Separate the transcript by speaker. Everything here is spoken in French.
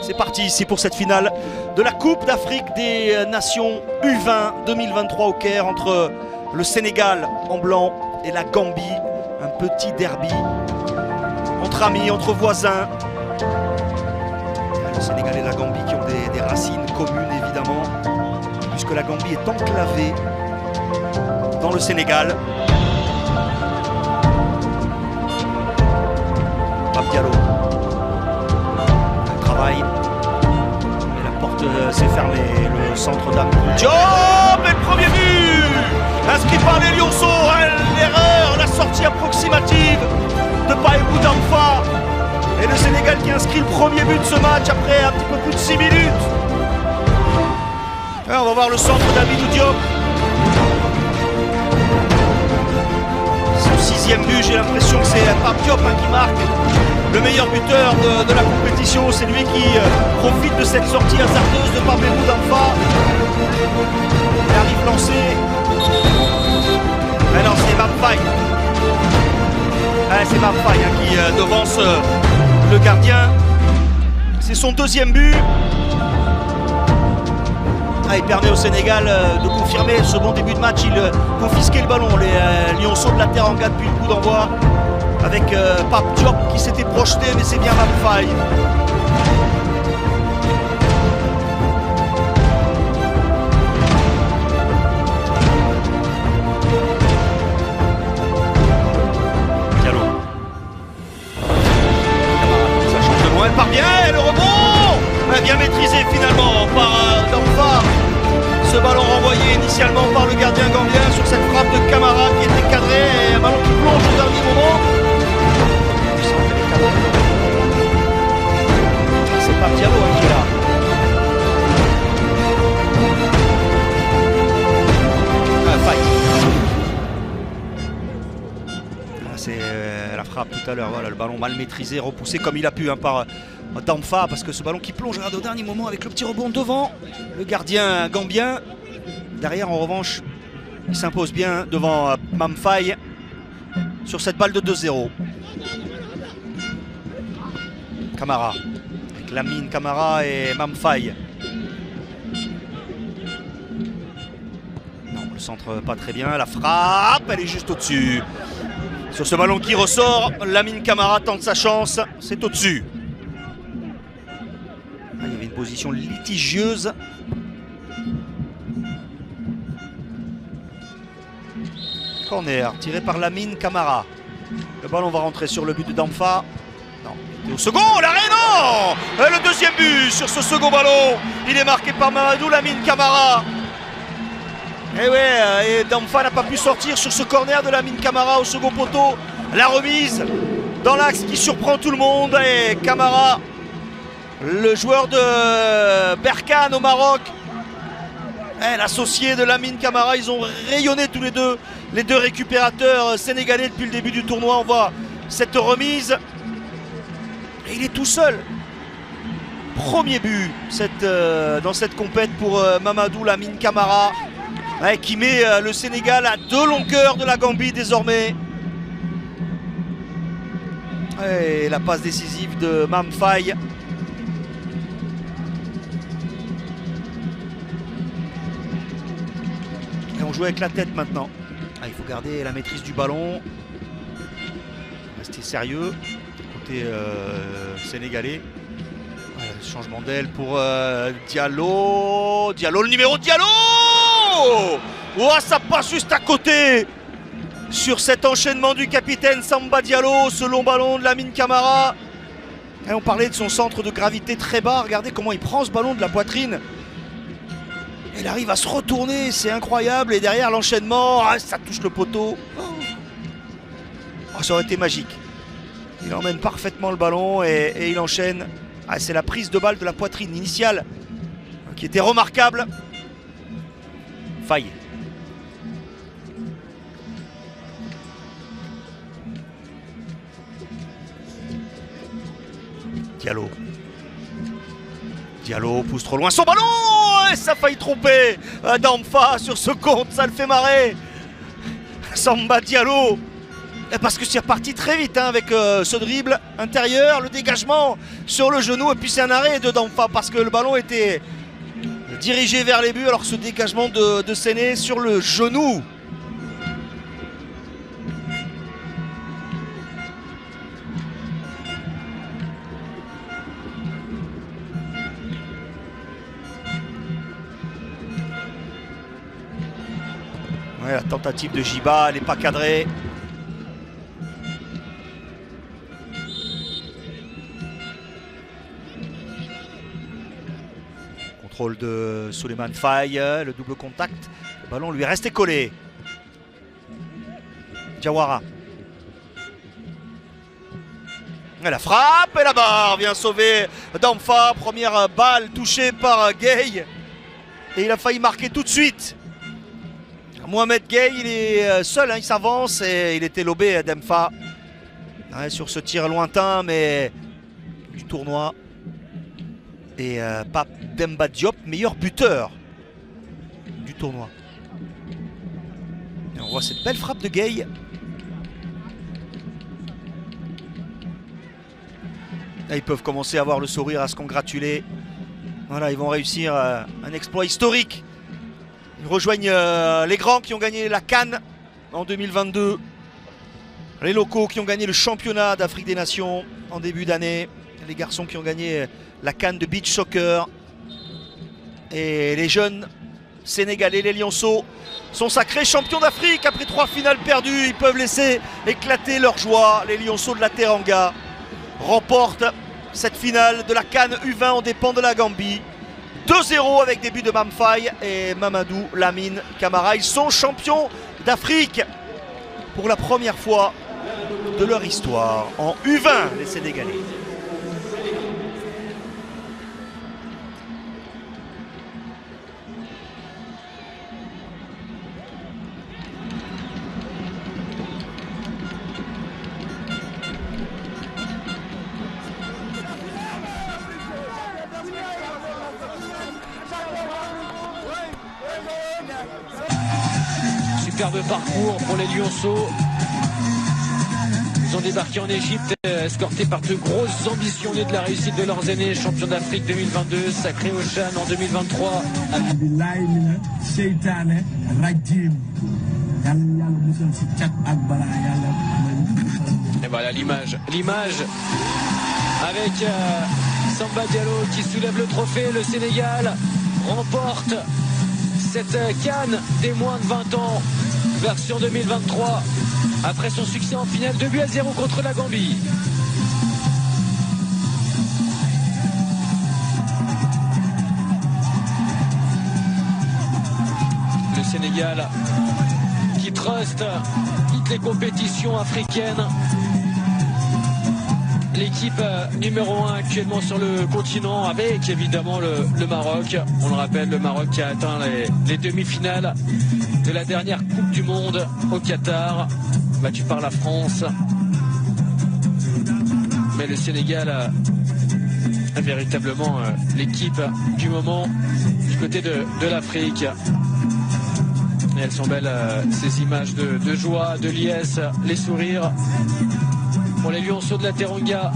Speaker 1: C'est parti ici pour cette finale de la Coupe d'Afrique des Nations U20 2023 au Caire entre le Sénégal en blanc et la Gambie. Un petit derby entre amis, entre voisins. Le Sénégal et la Gambie qui ont des racines communes évidemment, puisque la Gambie est enclavée dans le Sénégal. Pape Diallo. Le travail. Et la porte s'est fermée. Le centre d'Amadou Diop et le premier but inscrit par les Lionceaux. L'erreur, la sortie approximative de Pape Damfa. Et le Sénégal qui inscrit le premier but de ce match après un petit peu plus de 6 minutes. Et on va voir le centre d'Amadou Diop. Son 6e but, j'ai l'impression que c'est Pape Diop qui marque. Le meilleur buteur de la compétition, c'est lui qui profite de cette sortie hasardeuse de Pape Damfa. Il arrive lancé. Mais non, c'est Mamfaye. C'est Mamfaye qui devance le gardien. C'est son 2e but. Il permet au Sénégal de confirmer ce bon début de match. Il confisquait le ballon. Les Lionceaux de la Teranga depuis le coup d'envoi. Avec Pape Diop qui s'était projeté, mais c'est bien Mamfaye. Diallo. Ça change de loin, elle part bien, et le rebond bien maîtrisé finalement par Damfa. Ce ballon renvoyé initialement par le gardien gambien sur cette frappe de Camara qui était cadrée, et un ballon qui plonge au dernier moment. C'est pas Diallo qui est là. Faille. C'est la frappe tout à l'heure. Voilà, le ballon mal maîtrisé, repoussé comme il a pu par Damfa, parce que ce ballon qui plonge au dernier moment avec le petit rebond devant le gardien gambien. Derrière, en revanche, il s'impose bien devant Mamfaye sur cette balle de 2-0. Camara, avec Lamine Camara et Mamfaye. Non, le centre pas très bien. La frappe, elle est juste au-dessus. Sur ce ballon qui ressort, Lamine Camara tente sa chance. C'est au-dessus. Il y avait une position litigieuse. Corner, tiré par Lamine Camara. Le ballon va rentrer sur le but de Damfa. Non, il est au second, l'arrêt, non. Le 2e but sur ce second ballon. Il est marqué par Mamadou Lamine Camara. Et ouais, et Damfa n'a pas pu sortir sur ce corner de Lamine Camara au second poteau. La remise dans l'axe qui surprend tout le monde. Et Camara, le joueur de Berkane au Maroc, l'associé de Lamine Camara, ils ont rayonné tous les deux récupérateurs sénégalais depuis le début du tournoi. On voit cette remise et il est tout seul. Premier but dans cette compète pour Mamadou Lamine Camara, qui met le Sénégal à 2 longueurs de la Gambie désormais. Et la passe décisive de Mamfaye. Et on joue avec la tête maintenant. Il faut garder la maîtrise du ballon. Rester sérieux. Côté sénégalais. Changement d'aile pour Diallo. Diallo, le numéro de Diallo. Oh, ça passe juste à côté. Sur cet enchaînement du capitaine Samba Diallo. Ce long ballon de Lamine Camara. Et on parlait de son centre de gravité très bas. Regardez comment il prend ce ballon de la poitrine. Il arrive à se retourner, c'est incroyable. Et derrière l'enchaînement, ça touche le poteau. Ça aurait été magique. Il emmène parfaitement le ballon et il enchaîne. C'est la prise de balle de la poitrine initiale qui était remarquable. Faille. Diallo. Diallo pousse trop loin son ballon et ça a failli tromper Damfa sur ce compte, ça le fait marrer. Samba Diallo Parce que c'est reparti très vite hein, avec ce dribble intérieur, le dégagement sur le genou et puis c'est un arrêt de Damfa parce que le ballon était dirigé vers les buts alors que ce dégagement de Séné sur le genou. Ouais, la tentative de Giba, elle n'est pas cadrée. Contrôle de Souleymane Faye, le double contact. Le ballon lui est resté collé. Diawara. Et la frappe et la barre vient sauver Damfa. Première balle touchée par Gueye. Et il a failli marquer tout de suite. Mohamed Gueye, il est seul, hein, il s'avance et il était lobé à Damfa. Ouais, sur ce tir lointain, mais du tournoi. Et Pape Demba Diop, meilleur buteur du tournoi. Et on voit cette belle frappe de Gueye. Là, ils peuvent commencer à avoir le sourire, à se congratuler. Voilà, ils vont réussir un exploit historique. Ils rejoignent les grands qui ont gagné la CAN en 2022. Les locaux qui ont gagné le championnat d'Afrique des Nations en début d'année. Les garçons qui ont gagné la CAN de beach soccer. Et les jeunes sénégalais, les lionceaux, sont sacrés champions d'Afrique. Après 3 finales perdues, ils peuvent laisser éclater leur joie. Les lionceaux de la Teranga remportent cette finale de la CAN U20 aux dépens de la Gambie. 2-0 avec des buts de Mamfaye et Mamadou Lamine Camara. Ils sont champions d'Afrique pour la première fois de leur histoire en U20, les Sénégalais.
Speaker 2: Superbe parcours pour les Lionceaux. Ils ont débarqué en Égypte, escortés par de grosses ambitions nées de la réussite de leurs aînés, champions d'Afrique 2022, sacrés au Chan en 2023. Et voilà l'image avec Samba Diallo qui soulève le trophée. Le Sénégal remporte cette CAN des moins de 20 ans, version 2023, après son succès en finale 2-0 contre la Gambie. Le Sénégal qui truste toutes les compétitions africaines. L'équipe numéro 1 actuellement sur le continent, avec évidemment le Maroc. On le rappelle, le Maroc qui a atteint les demi-finales de la dernière Coupe du Monde au Qatar, battu par la France. Mais le Sénégal a véritablement l'équipe du moment du côté de l'Afrique. Et elles sont belles, ces images de joie, de liesse, les sourires pour les Lionceaux de la Teranga.